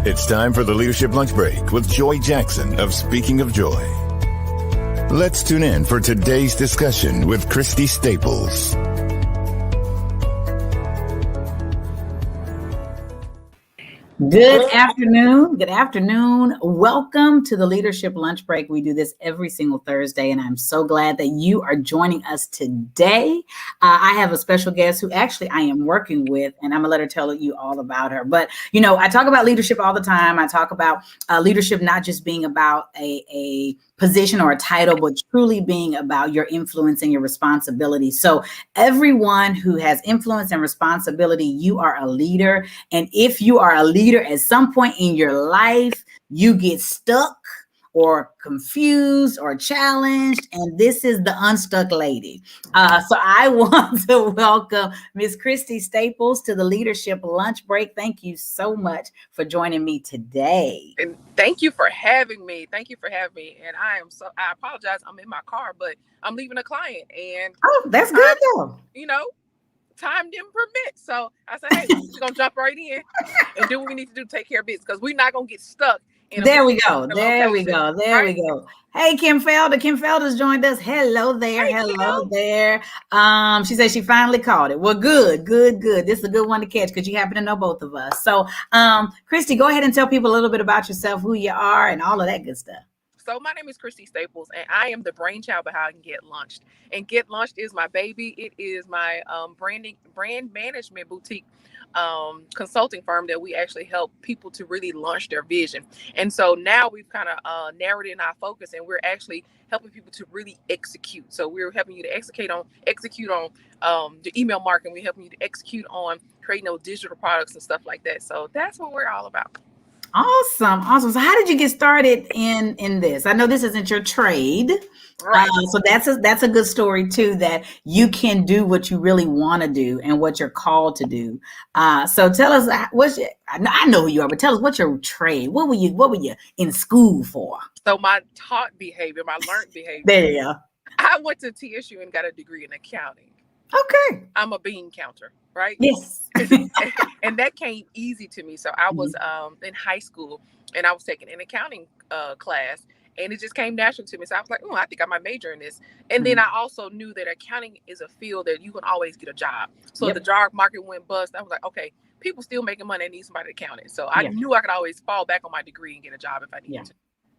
It's time for the Leadership Lunch Break with Joy Jackson of Speaking of Joy. Let's tune in for today's discussion with Christy Staples. Good afternoon. Good afternoon. Welcome to the Leadership Lunch Break. We do this every single Thursday, and I'm so glad that you are joining us today. I have a special guest who actually I am working with, and I'm going to let her tell you all about her. But, you know, I talk about leadership all the time. I talk about leadership not just being about a position or a title, but truly being about your influence and your responsibility. So everyone who has influence and responsibility, you are a leader. And if you are a leader at some point in your life, you get stuck or confused or challenged, and this is the unstuck lady. So I want to welcome Miss Christy Staples to the Leadership Lunch Break. Thank you so much for joining me today. And thank you for having me. And I apologize. I'm in my car, but I'm leaving a client, and that's good though. You know, time didn't permit. So I said, hey, we're going to jump right in and do what we need to do to take care of business, because we're not going to get stuck. There we go. Hey, Kim Felder. Kim Felder's joined us. Hello there. Hello there. She said she finally caught it. Well, good. This is a good one to catch because you happen to know both of us. So, Christy, go ahead and tell people a little bit about yourself, who you are, and all of that good stuff. So my name is Christy Staples, and I am the brainchild behind Get Launched. And Get Launched is my baby. It is my brand management boutique consulting firm that we actually help people to really launch their vision. And so now we've kind of narrowed in our focus, and we're actually helping people to really execute. So we're helping you to execute on the email marketing. We're helping you to execute on creating those digital products and stuff like that. So that's what we're all about. Awesome. So how did you get started in this? I know this isn't your trade. Right. So that's a good story too, that you can do what you really want to do and what you're called to do. So tell us I know who you are, but tell us what's your trade? What were you in school for? So my taught behavior, my learned behavior. There you go. I went to TSU and got a degree in accounting. Okay. I'm a bean counter, right? Yes. And that came easy to me. So I was in high school, and I was taking an accounting class, and it just came natural to me. So I was like, I think I might major in this. And then I also knew that accounting is a field that you can always get a job. So if the job market went bust, I was like, okay, people still making money. They need somebody to count it. So I knew I could always fall back on my degree and get a job if I needed to.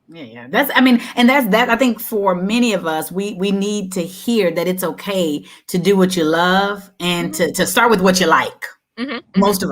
Yeah. That's that. I think for many of us, we need to hear that it's okay to do what you love and to start with what you like. Mm-hmm. Most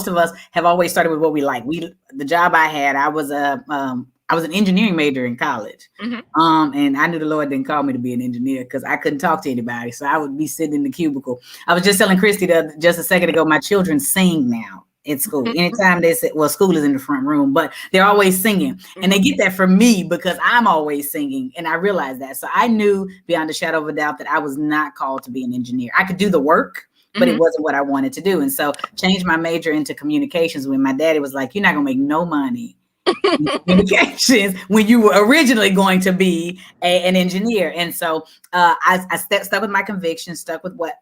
of us have always started with what we like. The job I had, I was an engineering major in college. Mm-hmm. And I knew the Lord didn't call me to be an engineer because I couldn't talk to anybody. So I would be sitting in the cubicle. I was just telling Christy just a second ago, my children sing now at school. Anytime they say, well, school is in the front room, but they're always singing. And they get that from me because I'm always singing. And I realized that. So I knew beyond a shadow of a doubt that I was not called to be an engineer. I could do the work, but it wasn't what I wanted to do. And so changed my major into communications when my daddy was like, you're not going to make no money in communications when you were originally going to be an engineer. And so I stuck with my conviction, stuck with what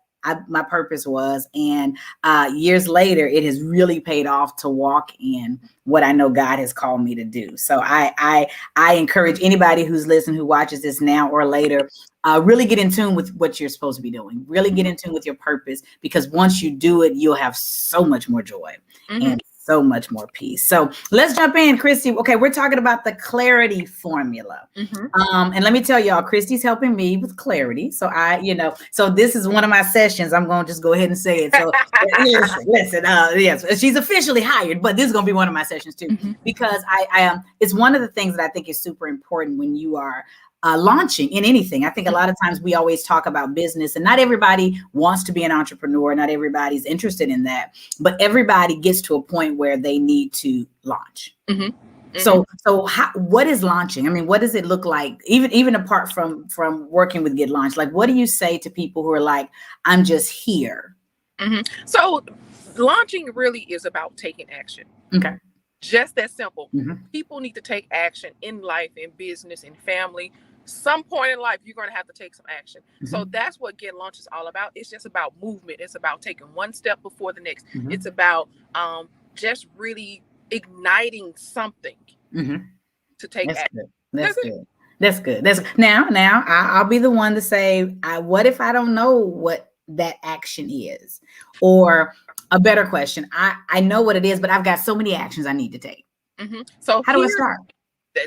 my purpose was. And years later, it has really paid off to walk in what I know God has called me to do. So I encourage anybody who's listening, who watches this now or later, really get in tune with what you're supposed to be doing. Really get in tune with your purpose, because once you do it, you'll have so much more joy and so much more peace. So let's jump in, Christy. Okay, we're talking about the clarity formula. And let me tell y'all, Christy's helping me with clarity. So so this is one of my sessions. I'm going to just go ahead and say it. So listen, yes, she's officially hired, but this is going to be one of my sessions too, because it's one of the things that I think is super important when you are launching in anything. I think a lot of times we always talk about business, and not everybody wants to be an entrepreneur. Not everybody's interested in that, but everybody gets to a point where they need to launch. So what is launching? I mean, what does it look like? Even apart from working with Get Launched, like, what do you say to people who are like, I'm just here? So launching really is about taking action. Okay. Just that simple. People need to take action in life, in business, in family. Some point in life, you're going to have to take some action. So that's what Get Launched is all about. It's just about movement. It's about taking one step before the next. It's about just really igniting something to take action. That's good. That's now I'll be the one to say, what if I don't know what that action is? Or a better question, I know what it is, but I've got so many actions I need to take. So how do I start?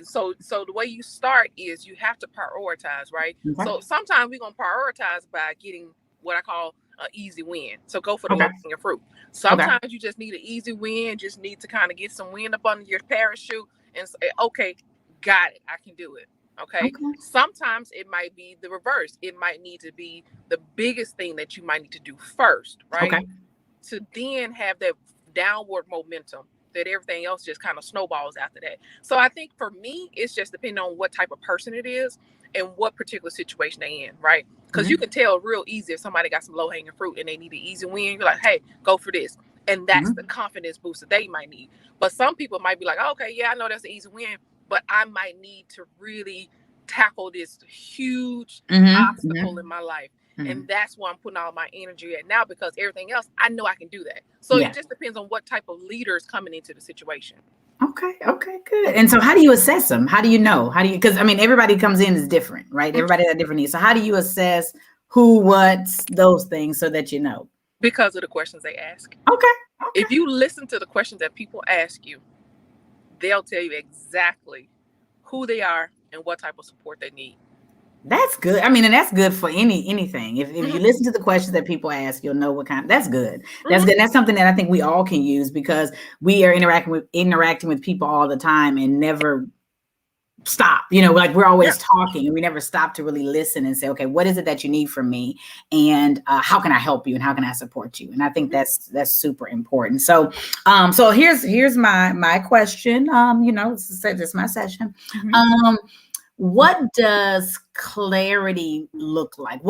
So the way you start is you have to prioritize, right? Okay. So sometimes we're going to prioritize by getting what I call an easy win. So go for the low-hanging fruit. Sometimes you just need an easy win, just need to kind of get some wind up under your parachute and say, okay, got it, I can do it. Okay. Sometimes it might be the reverse. It might need to be the biggest thing that you might need to do first, right? To then have that downward momentum that everything else just kind of snowballs after that. So I think for me, it's just depending on what type of person it is and what particular situation they're in, right? Because you can tell real easy if somebody got some low-hanging fruit and they need an easy win. You're like, hey, go for this. And that's the confidence boost that they might need. But some people might be like, oh, okay, yeah, I know that's an easy win, but I might need to really tackle this huge obstacle in my life. And that's where I'm putting all my energy at now, because everything else, I know I can do that. So it just depends on what type of leader is coming into the situation. Okay, good. And so how do you assess them? How do you know? Because I mean, everybody comes in is different, right? Everybody has different needs. So how do you assess who, what's, those things so that you know? Because of the questions they ask. Okay. If you listen to the questions that people ask you, they'll tell you exactly who they are and what type of support they need. That's good. I mean, and that's good for anything. If you listen to the questions that people ask, you'll know what kind. That's good. That's good. That's something that I think we all can use, because we are interacting with people all the time and never stop. Like we're always talking and we never stop to really listen and say, okay, what is it that you need from me, and how can I help you, and how can I support you? And I think that's super important. So, so here's my question. This is my session. What does clarity look like?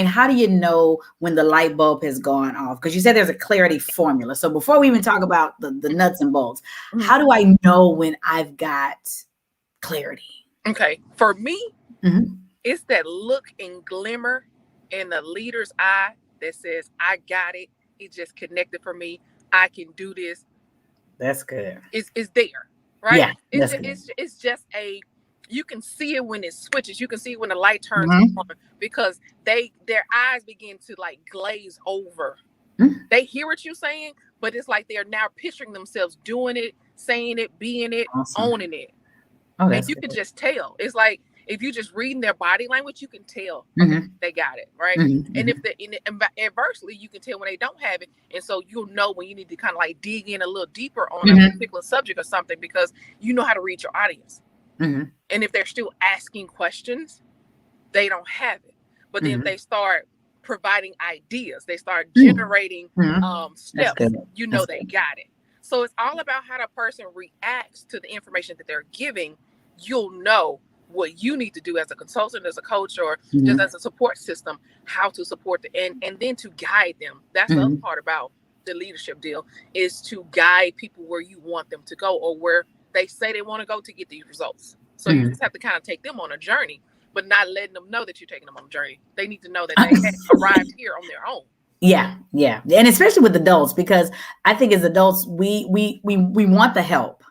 How do you know when the light bulb has gone off? Because you said there's a clarity formula. So before we even talk about the nuts and bolts, how do I know when I've got clarity? Okay. For me, it's that look and glimmer in the leader's eye that says, I got it. It just connected for me. I can do this. That's good. It's there, right? Yeah, it's just you can see it when it switches. You can see it when the light turns on, because their eyes begin to like glaze over. They hear what you're saying, but it's like they're now picturing themselves doing it, saying it, being it, owning it. And you can just tell. It's like if you just reading their body language, you can tell they got it, right? And if adversely, you can tell when they don't have it. And so you'll know when you need to kind of like dig in a little deeper on a particular subject or something, because you know how to read your audience. And if they're still asking questions, they don't have it. But then they start providing ideas, they start generating steps, they got it. So it's all about how the person reacts to the information that they're giving. You'll know what you need to do as a consultant, as a coach, or just as a support system, how to support them and then to guide them. That's the other part about the leadership deal, is to guide people where you want them to go, or where they say they want to go to get these results. So you just have to kind of take them on a journey, but not letting them know that you're taking them on a journey. They need to know that they have arrived here on their own. Yeah. And especially with adults, because I think as adults, we want the help,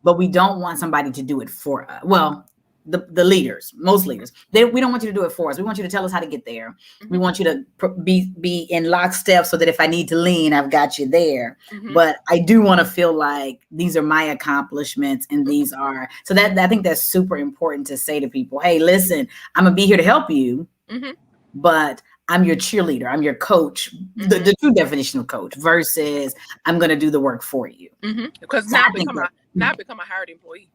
but we don't want somebody to do it for us. Well, the leaders, most leaders, we don't want you to do it for us. We want you to tell us how to get there. We want you to be in lockstep so that if I need to lean, I've got you there. But I do want to feel like these are my accomplishments, and these are, so that I think that's super important to say to people, hey, listen, I'm gonna be here to help you, but I'm your cheerleader. I'm your coach, the true definition of coach, versus I'm going to do the work for you. Because now I become a hired employee.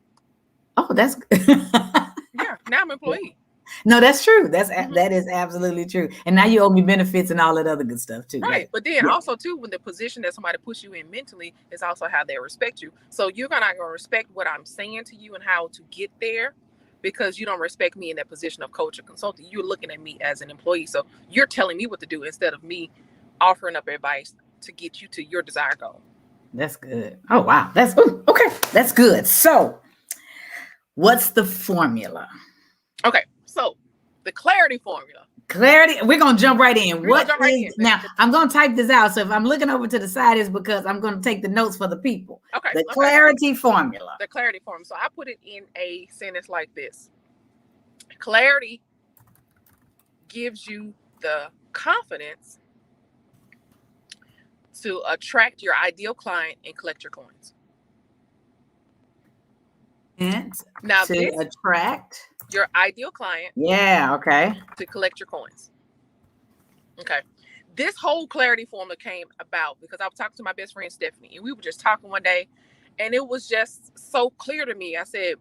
Oh, that's good. Yeah, now I'm an employee. No, that's true. That is absolutely true. And now you owe me benefits and all that other good stuff too. Right. But then also too, when the position that somebody puts you in mentally is also how they respect you. So you're not going to respect what I'm saying to you and how to get there, because you don't respect me in that position of coach or consultant. You're looking at me as an employee. So you're telling me what to do instead of me offering up advice to get you to your desired goal. That's good. Oh, wow. Okay. That's good. So what's the formula? Okay. So the clarity formula. Clarity. We're gonna jump right in. Now? Let's- I'm gonna type this out. So if I'm looking over to the side, it's because I'm gonna take the notes for the people. Okay. The clarity formula. The clarity formula. So I put it in a sentence like this: clarity gives you the confidence to attract your ideal client and collect your coins. And Now to attract your ideal client. Yeah, okay. To collect your coins. Okay. This whole clarity formula came about because I was talking to my best friend Stephanie, and we were just talking one day, and it was just so clear to me. I said,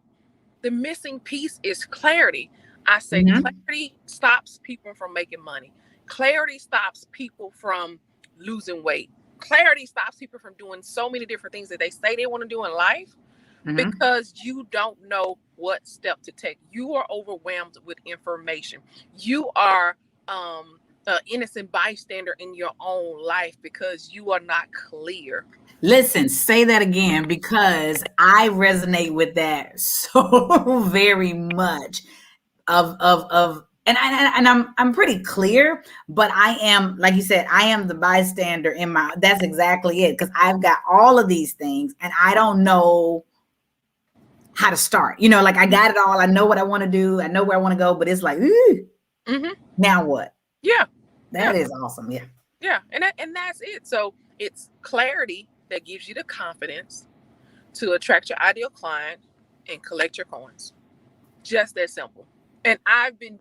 the missing piece is clarity. I said, clarity stops people from making money. Clarity stops people from losing weight. Clarity stops people from doing so many different things that they say they want to do in life. Because you don't know what step to take. You are overwhelmed with information. You are an innocent bystander in your own life because you are not clear. Listen, say that again, because I resonate with that so very much. And I'm pretty clear, but I am, like you said, I am the bystander in my. That's exactly it, because I've got all of these things, and I don't know how to start. Like I got it all. I know what I want to do. I know where I want to go, but it's like, now what? Yeah. That is awesome. Yeah. Yeah. And that's it. So it's clarity that gives you the confidence to attract your ideal client and collect your coins. Just that simple. And I've been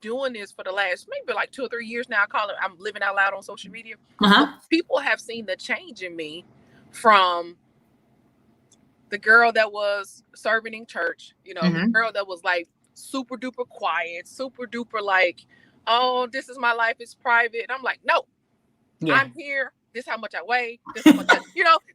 doing this for the last maybe like 2 or 3 years now. I call it, I'm living out loud on social media. People have seen the change in me from the girl that was serving in church, the girl that was like super duper quiet, super duper like, oh, this is my life, it's private. And I'm like, no, I'm here. This is how much I weigh. This is how much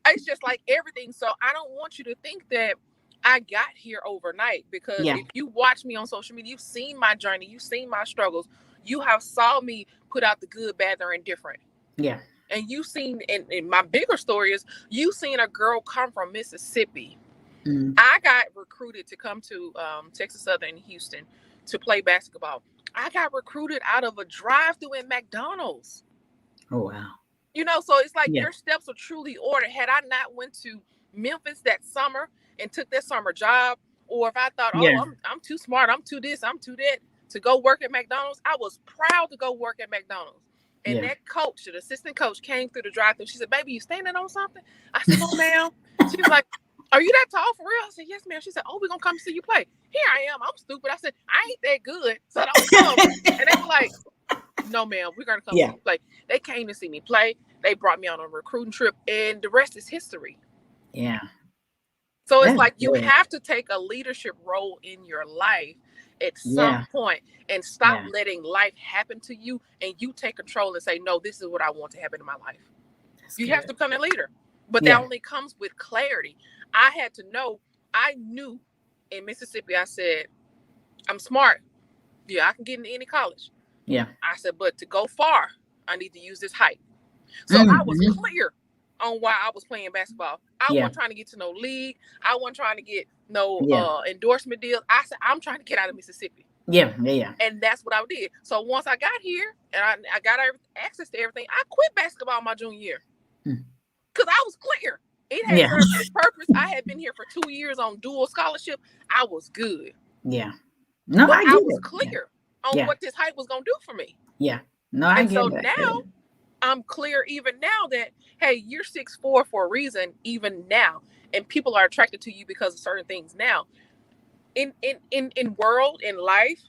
it's just like everything. So I don't want you to think that I got here overnight, because if you watch me on social media, you've seen my journey, you've seen my struggles, you have saw me put out the good, bad, or indifferent. Yeah. And you seen, and my bigger story is, you seen a girl come from Mississippi. I got recruited to come to Texas Southern Houston to play basketball. I got recruited out of a drive-thru in McDonald's. Oh, wow. So it's like your steps are truly ordered. Had I not went to Memphis that summer and took that summer job, or if I thought, I'm too smart, I'm too this, I'm too that, to go work at McDonald's, I was proud to go work at McDonald's. And that coach, the assistant coach, came through the drive-thru. She said, "Baby, you standing on something?" I said, "No, ma'am." She was like, "Are you that tall for real?" I said, "Yes, ma'am." She said, "Oh, we're going to come see you play." Here I am. I'm stupid. I said, "I ain't that good, so don't come." And they were like, "No, ma'am, we're going to come see you play." They came to see me play. They brought me on a recruiting trip, and the rest is history. Yeah. So it's like you have to take a leadership role in your life at some point and stop letting life happen to you, and you take control and say, "No, this is what I want to happen in my life." You have to become a leader, but that only comes with clarity. I had to know. I knew in Mississippi, I said, "I'm smart. Yeah, I can get into any college." Yeah. I said, "But to go far, I need to use this height." So I was clear on why I was playing basketball. I wasn't trying to get to no league. I wasn't trying to get no endorsement deals. I said, I'm trying to get out of Mississippi. Yeah. And that's what I did. So once I got here and I got access to everything, I quit basketball my junior year because I was clear. It had purpose. I had been here for 2 years on dual scholarship. I was good. Yeah. No, but I was clear on what this hype was going to do for me. Yeah. No, I get it. And so now I'm clear even now that, hey, you're 6'4" for a reason, even now. And people are attracted to you because of certain things now. In world, in life,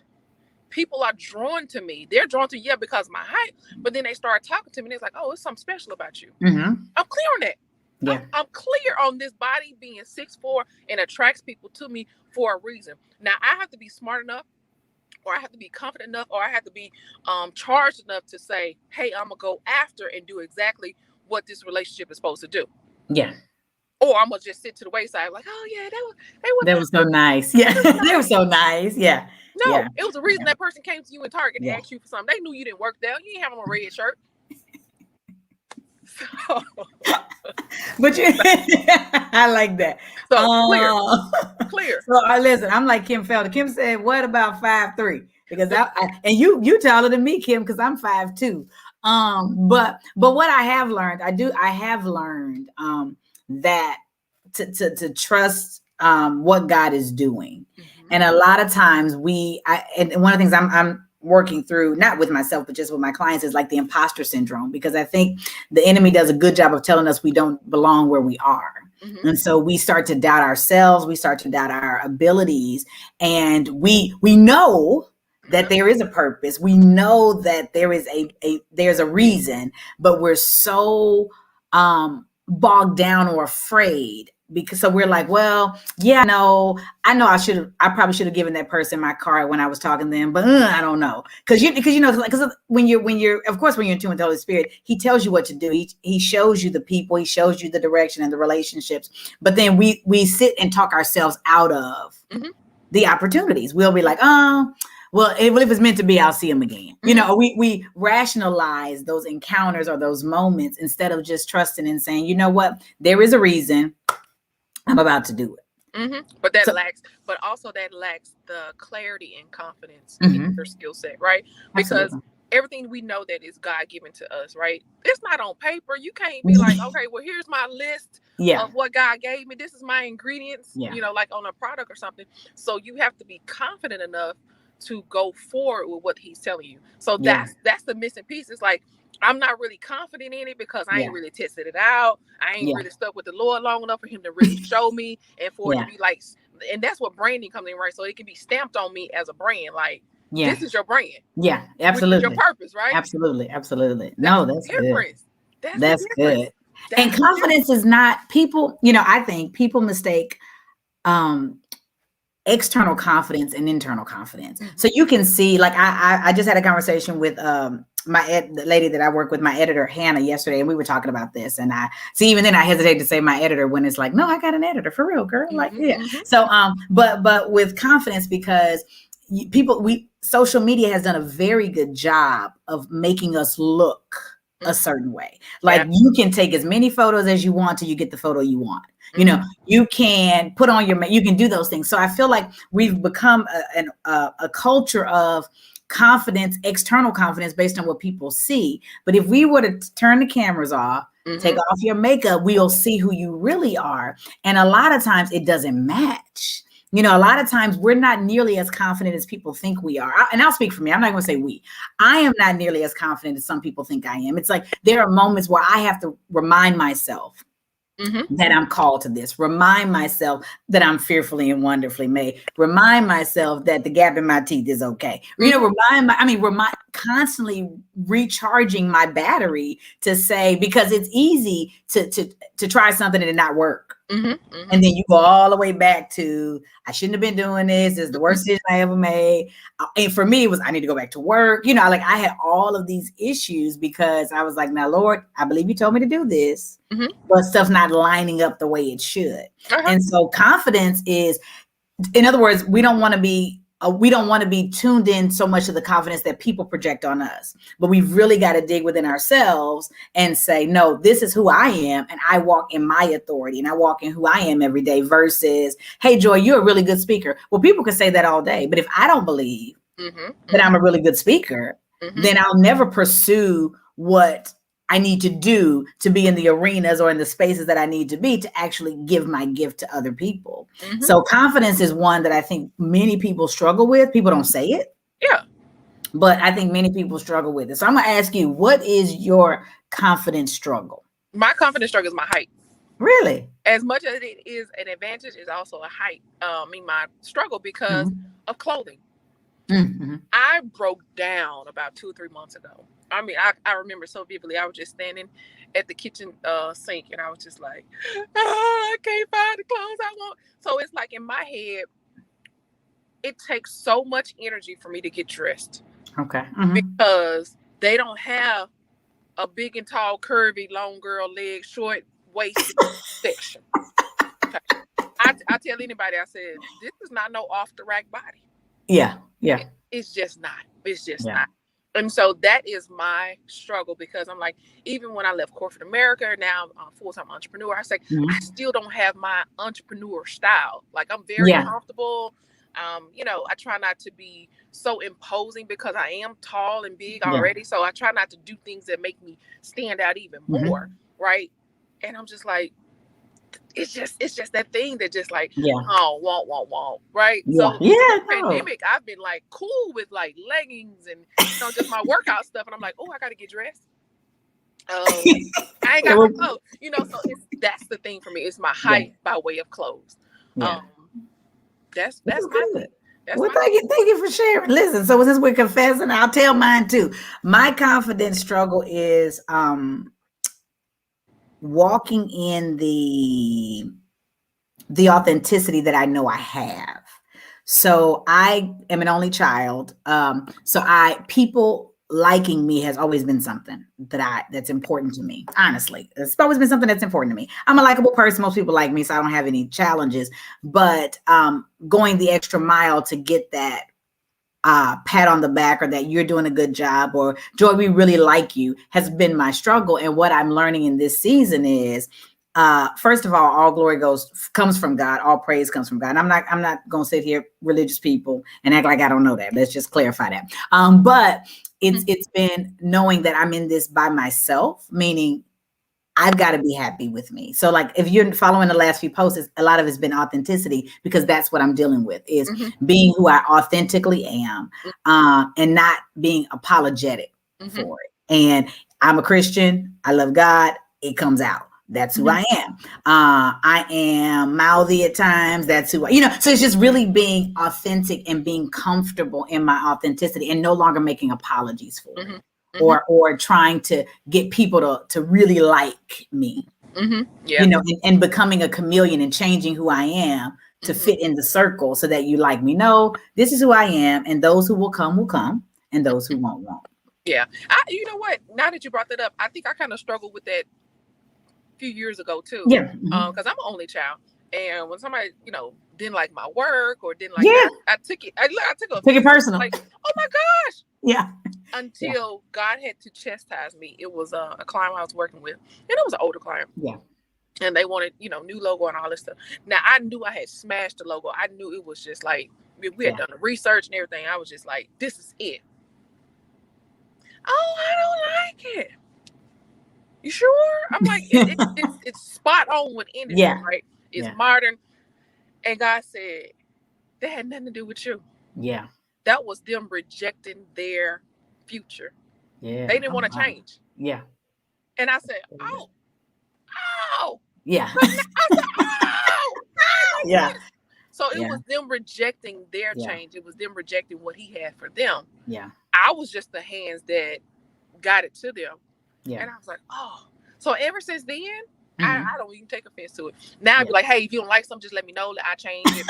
people are drawn to me. They're drawn to you because of my height, but then they start talking to me and it's like, oh, it's something special about you. I'm clear on that. Yeah. I'm clear on this body being 6'4" and attracts people to me for a reason. Now, I have to be smart enough, or I have to be confident enough, or I have to be charged enough to say, hey, I'm going to go after and do exactly what this relationship is supposed to do. Yeah. Or I'm going to just sit to the wayside like, oh, yeah, that was so nice. Yeah, they were so nice. Yeah. No, it was the reason that person came to you in Target and asked you for something. They knew you didn't work there. You didn't have on a red shirt. So. But I like that. So clear. So listen, I'm like Kim Felder. Kim said, "What about 5'3"? because and you taller than me, Kim, because I'm 5'2". But what I have learned, I have learned that to trust what God is doing. And a lot of times and one of the things I'm working through, not with myself, but just with my clients, is like the imposter syndrome, because I think the enemy does a good job of telling us we don't belong where we are. And so we start to doubt ourselves. We start to doubt our abilities. And we know that there is a purpose. We know that there is there's a reason, but we're so bogged down or afraid, because so we're like, well, yeah, I know I probably should have given that person my card when I was talking to them, but I don't know. Because when you're of course, when you're in tune with the Holy Spirit, he tells you what to do. He shows you the people, he shows you the direction and the relationships. But then we sit and talk ourselves out of the opportunities. We'll be like, oh, well, if it's meant to be, I'll see him again. We rationalize those encounters or those moments instead of just trusting and saying, you know what, there is a reason. I'm about to do it. But that lacks the clarity and confidence in your skill set, right? Because everything we know that is God given to us, right? It's not on paper. You can't be like, okay, well, here's my list of what God gave me. This is my ingredients, like on a product or something. So you have to be confident enough to go forward with what he's telling you. So that's the missing piece. It's like, I'm not really confident in it because I ain't really tested it out. I ain't really stuck with the Lord long enough for him to really show me and for it to be like, and that's what branding comes in, right? So it can be stamped on me as a brand. Like, this is your brand. Yeah, absolutely. Your purpose, right? Absolutely. No, that's good. That's good. And confidence is not people, I think people mistake external confidence and internal confidence. So you can see, like, I just had a conversation with the lady that I work with, my editor, Hannah, yesterday, and we were talking about this. And even then I hesitate to say my editor when it's like, no, I got an editor for real, girl. Like, So, but with confidence, because social media has done a very good job of making us look a certain way. Like, you can take as many photos as you want till you get the photo you want. You can put on you can do those things. So I feel like we've become a culture of confidence, external confidence based on what people see. But if we were to turn the cameras off, take off your makeup, we'll see who you really are. And a lot of times it doesn't match. A lot of times we're not nearly as confident as people think we are. And I'll speak for me. I'm not going to say we. I am not nearly as confident as some people think I am. It's like there are moments where I have to remind myself that I'm called to this. Remind myself that I'm fearfully and wonderfully made. Remind myself that the gap in my teeth is okay. Constantly recharging my battery to say, because it's easy to try something and it not work. And then you go all the way back to, I shouldn't have been doing this. This is the worst decision I ever made. And for me, it was, I need to go back to work. Like I had all of these issues because I was like, now, Lord, I believe you told me to do this, but stuff's not lining up the way it should. And so confidence is, in other words, we don't want to be tuned in so much to the confidence that people project on us, but we've really got to dig within ourselves and say, no, this is who I am. And I walk in my authority and I walk in who I am every day versus, hey, Joy, you're a really good speaker. Well, people can say that all day, but if I don't believe that I'm a really good speaker, then I'll never pursue what I need to do to be in the arenas or in the spaces that I need to be to actually give my gift to other people. So confidence is one that I think many people struggle with. People don't say it. Yeah. But I think many people struggle with it. So I'm going to ask you, what is your confidence struggle? My confidence struggle is my height. Really? As much as it is an advantage, it's also a height. My struggle because of clothing. I broke down about 2 or 3 months ago. I remember so vividly. I was just standing at the kitchen sink and I was just like, I can't find the clothes I want. So it's like in my head, it takes so much energy for me to get dressed. Okay. Because they don't have a big and tall, curvy, long girl leg, short waist section. Okay. I tell anybody, I said, this is not no off the rack body. Yeah. It's just not. It's just not. And so that is my struggle because I'm like, even when I left corporate America, now I'm a full-time entrepreneur. I say, I still don't have my entrepreneur style. Like I'm very comfortable. I try not to be so imposing because I am tall and big Yeah. already. So I try not to do things that make me stand out even more. Right. And I'm just like, it's just that thing that just like, oh, won't. Right. So the pandemic, I've been like cool with like leggings and just my workout stuff. And I'm like, oh, I got to get dressed. I ain't got no clothes, so that's the thing for me. It's my height by way of clothes. That's my thing. Thank you for sharing. Listen, so since we're confessing, I'll tell mine too. My confidence struggle is walking in the authenticity that I know I have. So I am an only child. People liking me has always been something that's important to me. Honestly, it's always been something that's important to me. I'm a likable person. Most people like me, so I don't have any challenges. But going the extra mile to get that pat on the back, or that you're doing a good job, or Joy, we really like you, has been my struggle. And what I'm learning in this season is, first of all glory comes from God. All praise comes from God. And I'm not going to sit here, religious people, and act like I don't know that. Let's just clarify that. But it's been knowing that I'm in this by myself, meaning I've got to be happy with me. So like, if you're following the last few posts, a lot of it's been authenticity, because that's what I'm dealing with, is being who I authentically am, and not being apologetic for it. And I'm a Christian. I love God. It comes out. That's who I am. I am mouthy at times. That's who so it's just really being authentic and being comfortable in my authenticity, and no longer making apologies for it. Or trying to get people to really like me, and becoming a chameleon and changing who I am to fit in the circle so that you like me. No, this is who I am, and those who will come, and those who won't. Yeah. You know what? Now that you brought that up, I think I kind of struggled with that a few years ago too. Yeah. Because I'm an only child, and when somebody didn't like my work or didn't like it, I took it. I took it personal. Like, oh my gosh. Yeah. Until God had to chastise me. It was a client I was working with, and it was an older client. Yeah. And they wanted, new logo and all this stuff. Now I knew I had smashed the logo. I knew it was just like, we had done the research and everything. I was just like, this is it. Oh, I don't like it. You sure? I'm like, it's spot on with industry, right? It's modern. And God said, that had nothing to do with you. Yeah. That was them rejecting their future. Yeah. They didn't want to change. Yeah. And I said, oh. Yeah. I said, oh. Yeah. So it was them rejecting their change. It was them rejecting what he had for them. Yeah. I was just the hands that got it to them. Yeah. And I was like, oh. So ever since then, I don't even take offense to it. Now I'd be like, hey, if you don't like something, just let me know. I change it.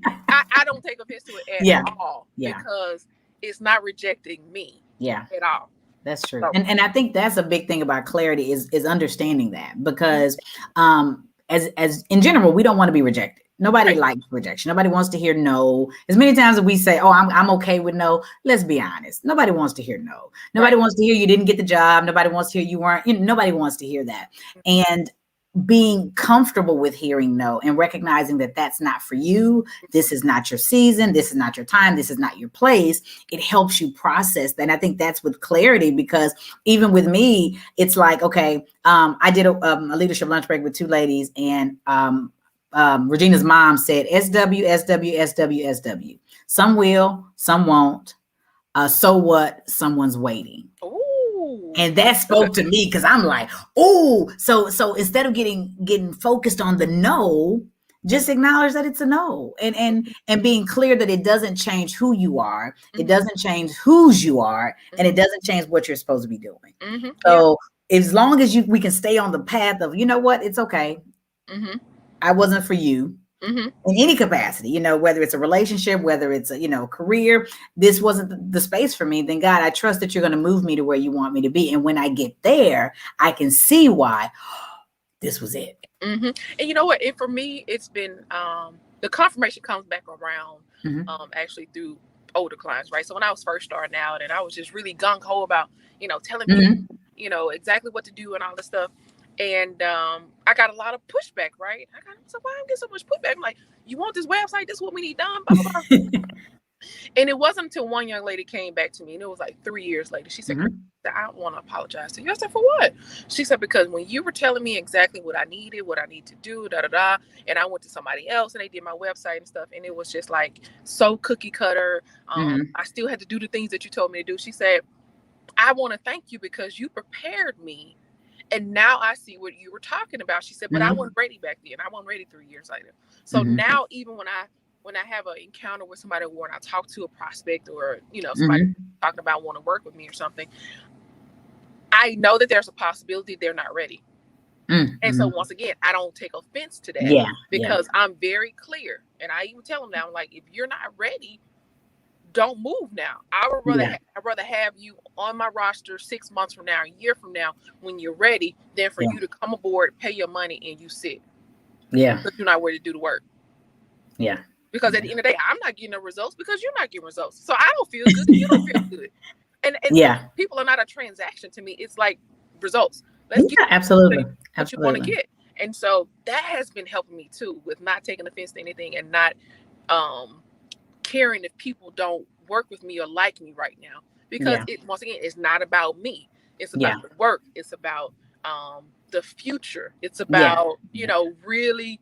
I don't take offense to it at all. Yeah. Because it's not rejecting me. Yeah. At all. That's true. So, and I think that's a big thing about clarity is understanding that, because as in general, we don't want to be rejected. Nobody likes rejection. Nobody wants to hear no. As many times as we say, oh, I'm okay with no, let's be honest. Nobody wants to hear no. Nobody wants to hear you didn't get the job. Nobody wants to hear you weren't, nobody wants to hear that. And being comfortable with hearing no and recognizing that that's not for you. This is not your season. This is not your time. This is not your place. It helps you process that. And I think that's with clarity, because even with me, it's like, okay, I did a leadership lunch break with two ladies, and Regina's mom said, SW, SW, SW, SW. Some will, some won't. So what? Someone's waiting. Ooh. And that spoke to me, because I'm like, oh, so instead of getting focused on the no, just acknowledge that it's a no, and being clear that it doesn't change who you are, it doesn't change whose you are, and it doesn't change what you're supposed to be doing. So as long as we can stay on the path of, what, it's okay. I wasn't for you. In any capacity, whether it's a relationship, whether it's a, career, this wasn't the space for me. Then God, I trust that you're going to move me to where you want me to be. And when I get there, I can see why this was it. And you know what? And for me, it's been, the confirmation comes back around, actually through older clients, right? So when I was first starting out and I was just really gung ho about, telling people, exactly what to do and all this stuff. And I got a lot of pushback, right? So why I'm getting so much pushback? I'm like, you want this website? This is what we need done, blah, blah, blah. And it wasn't until one young lady came back to me, and it was like 3 years later. She said, I don't want to apologize to you. I said, for what? She said, because when you were telling me exactly what I needed, what I need to do, and I went to somebody else and they did my website and stuff, and it was just like so cookie cutter. I still had to do the things that you told me to do. She said, I want to thank you because you prepared me. And now I see what you were talking about. She said, but I wasn't ready back then. I wasn't ready 3 years later. So now even when I have an encounter with somebody, or when I talk to a prospect, or, you know, somebody talking about want to work with me or something, I know that there's a possibility they're not ready. And so once again, I don't take offense to that because I'm very clear. And I even tell them now, I'm like, if you're not ready, don't move now. I would rather have you on my roster 6 months from now, a year from now, when you're ready, than for you to come aboard, pay your money, and you sit. Yeah. Because you're not ready to do the work. Yeah. Because at the end of the day, I'm not getting the results because you're not getting results. So I don't feel good. You don't feel good. And people are not a transaction to me. It's like results. Let's get absolutely what you want to get. And so that has been helping me too, with not taking offense to anything and not caring if people don't work with me or like me right now. Because once again, it's not about me. It's about the work. It's about the future. It's about, you know, really,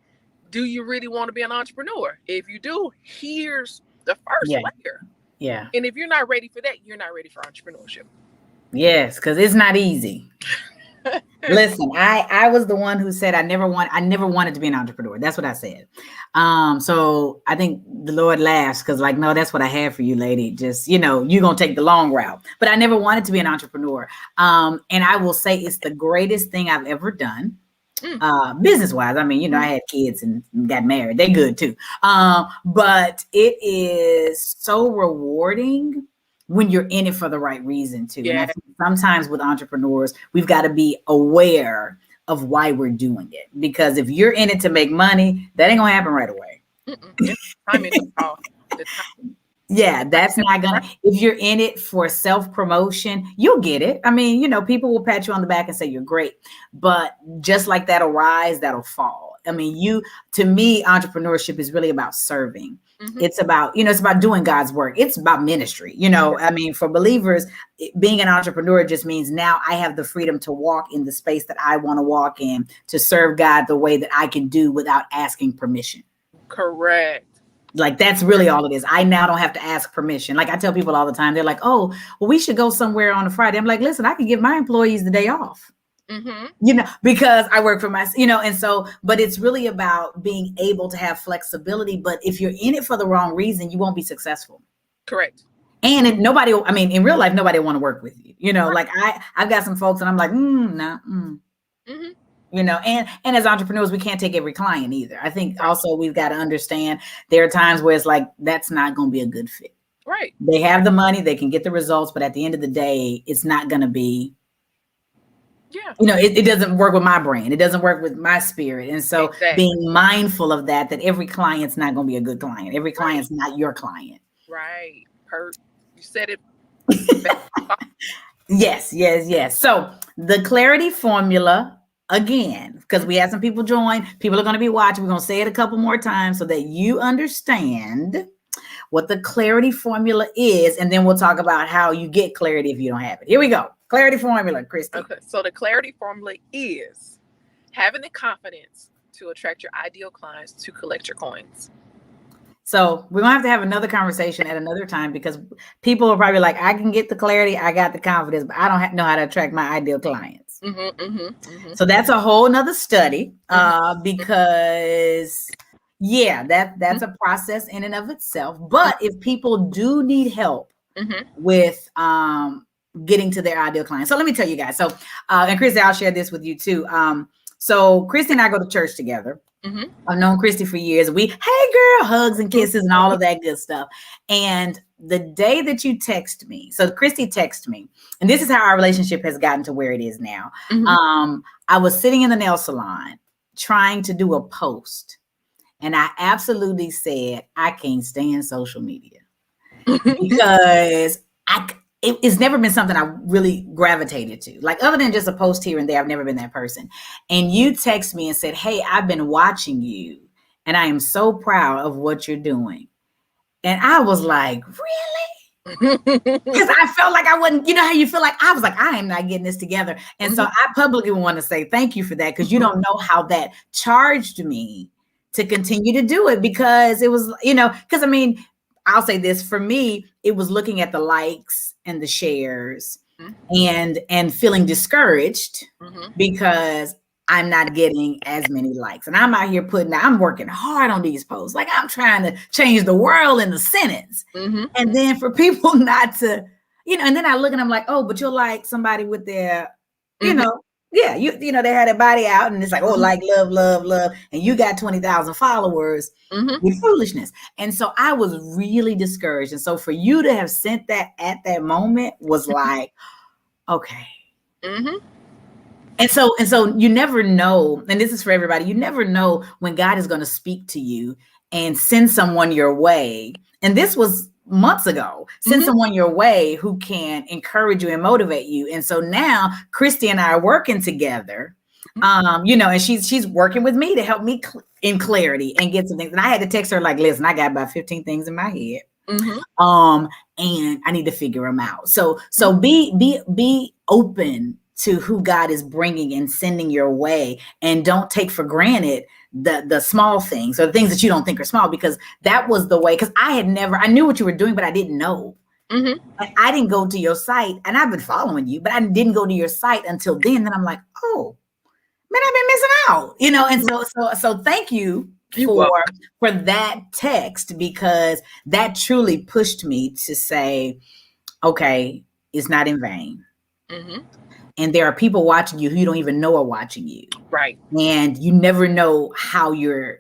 do you really want to be an entrepreneur? If you do, here's the first layer. Yeah. And if you're not ready for that, you're not ready for entrepreneurship. Yes, because it's not easy. Listen, I was the one who said I never wanted to be an entrepreneur. That's what I said. So I think the Lord laughs because, like, no, that's what I have for you, lady. Just, you know, you're gonna take the long route. But I never wanted to be an entrepreneur. And I will say it's the greatest thing I've ever done. Business wise, I mean, you know, I had kids and got married. They're good too. But it is so rewarding when you're in it for the right reason too. And I think sometimes with entrepreneurs, we've got to be aware of why we're doing it. Because if you're in it to make money, that ain't gonna happen right away. Yeah, that's not gonna. If you're in it for self-promotion, you'll get it. I mean, you know, people will pat you on the back and say you're great, but just like that'll rise, that'll fall. I mean, to me, entrepreneurship is really about serving. It's about, you know, it's about doing God's work. It's about ministry. You know, I mean, for believers, being an entrepreneur just means now I have the freedom to walk in the space that I want to walk in, to serve God the way that I can do without asking permission. Correct. Like, that's really all it is. I now don't have to ask permission. Like I tell people all the time, they're like, oh, well, we should go somewhere on a Friday. I'm like, listen, I can give my employees the day off. You know, because I work for myself, you know, and so, but it's really about being able to have flexibility. But if you're in it for the wrong reason, you won't be successful. Correct. And in real life, nobody want to work with you. You know, like I've got some folks and I'm like, you know, and as entrepreneurs, we can't take every client either. I think also we've got to understand there are times where it's like, that's not going to be a good fit. Right. They have the money, they can get the results, but at the end of the day, it's not going to be. You know, it doesn't work with my brain. It doesn't work with my spirit. And so being mindful of that every client's not going to be a good client. Every client's not your client. Right. You said it. Yes. So the clarity formula, again, because we had some people join, people are going to be watching. We're going to say it a couple more times so that you understand what the clarity formula is. And then we'll talk about how you get clarity if you don't have it. Here we go. Clarity formula, Christy. Okay, so the clarity formula is having the confidence to attract your ideal clients to collect your coins. So we're going to have another conversation at another time because people are probably like, I can get the clarity, I got the confidence, but I don't know how to attract my ideal clients. So that's a whole nother study because, that's a process in and of itself. But if people do need help with getting to their ideal client. So let me tell you guys. So, and Christy, I'll share this with you too. So Christy and I go to church together. I've known Christy for years. Hey girl, hugs and kisses and all of that good stuff. And the day that you text me, so Christy texted me, and this is how our relationship has gotten to where it is now. I was sitting in the nail salon trying to do a post, and I absolutely said, I can't stand social media because it's never been something I really gravitated to. Like other than just a post here and there, I've never been that person. And you text me and said, hey, I've been watching you and I am so proud of what you're doing. And I was like, really? Because I felt like I wasn't, you know how you feel like I was like, I am not getting this together. And so I publicly want to say thank you for that, because you don't know how that charged me to continue to do it, because it was, because I mean, I'll say this, for me, it was looking at the likes and the shares and feeling discouraged because I'm not getting as many likes. And I'm out here I'm working hard on these posts. Like I'm trying to change the world in a sentence. And then for people not to, and then I look and I'm like, oh, but you'll like somebody with their, they had their body out and it's like, oh, like love, love, love. And you got 20,000 followers with foolishness. And so I was really discouraged. And so for you to have sent that at that moment was like, okay. And so you never know, and this is for everybody, you never know when God is going to speak to you and send someone your way. And this was months ago, send someone your way who can encourage you and motivate you. And so now Christy and I are working together, and she's working with me to help me in clarity and get some things. And I had to text her like, listen, I got about 15 things in my head. And I need to figure them out. So be open to who God is bringing and sending your way, and don't take for granted the small things or the things that you don't think are small, because that was the way, because I knew what you were doing, but I didn't know. I didn't go to your site, and I've been following you, but I didn't go to your site until then. Then I'm like, oh man, I've been missing out, and so thank you for that text, because that truly pushed me to say, okay, it's not in vain. And there are people watching you who you don't even know are watching you. Right. And you never know how you're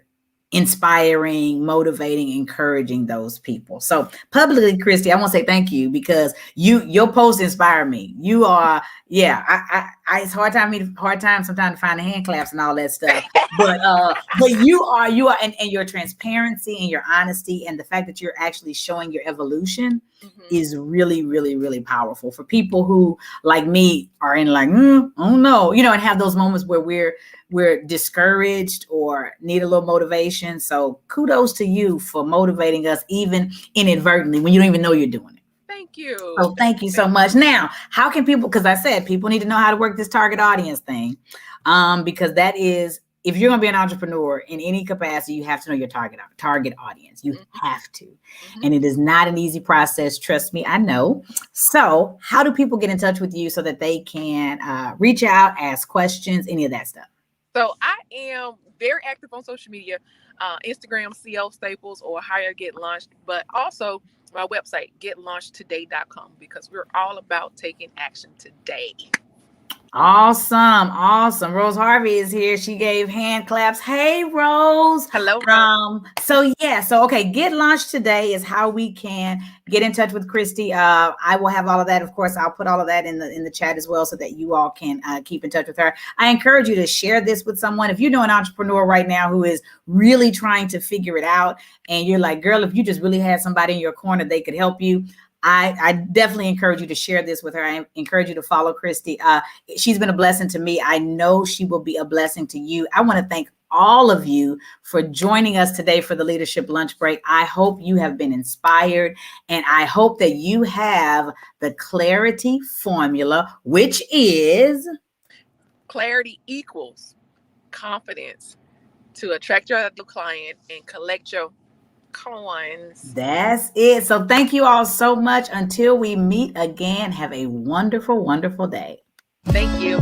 inspiring, motivating, encouraging those people. So publicly, Christy, I want to say thank you, because your posts inspire me. You are, it's hard time sometimes to find the hand claps and all that stuff. But you are, and your transparency and your honesty and the fact that you're actually showing your evolution is really, really, really powerful for people who, like me, are in like, oh no, and have those moments where we're discouraged or need a little motivation. So kudos to you for motivating us, even inadvertently, when you don't even know you're doing it. Thank you. Oh, thank you so much. Now, how can people, because I said people need to know how to work this target audience thing, because that is, if you're going to be an entrepreneur in any capacity, you have to know your target audience. You have to. And it is not an easy process. Trust me, I know. So how do people get in touch with you so that they can reach out, ask questions, any of that stuff? So I am very active on social media, Instagram, CL Staples, or Hire Get Launched, but also my website, getlaunched.today.com, because we're all about taking action today. Awesome. Rose Harvey is here. She gave hand claps. Hey, Rose. Hello, Rose. So Get Launched Today is how we can get in touch with Christy. I will have all of that. Of course, I'll put all of that in the chat as well, so that you all can keep in touch with her. I encourage you to share this with someone. If you know an entrepreneur right now who is really trying to figure it out, and you're like, girl, if you just really had somebody in your corner, they could help you. I definitely encourage you to share this with her. I encourage you to follow Christy. She's been a blessing to me. I know she will be a blessing to you. I want to thank all of you for joining us today for the Leadership Lunch Break. I hope you have been inspired, and I hope that you have the clarity formula, which is clarity equals confidence to attract your client and collect your coins. That's it. So thank you all so much. Until we meet again, have a wonderful, wonderful day. Thank you.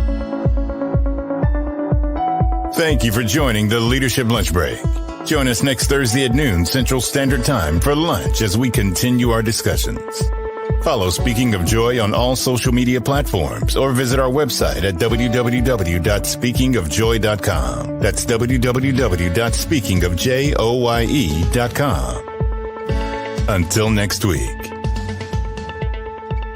Thank you for joining the Leadership Lunch Break. Join us next Thursday at noon Central Standard Time for lunch as we continue our discussions. Follow Speaking of Joy on all social media platforms, or visit our website at www.speakingofjoy.com. That's www.speakingofjoye.com. Until next week.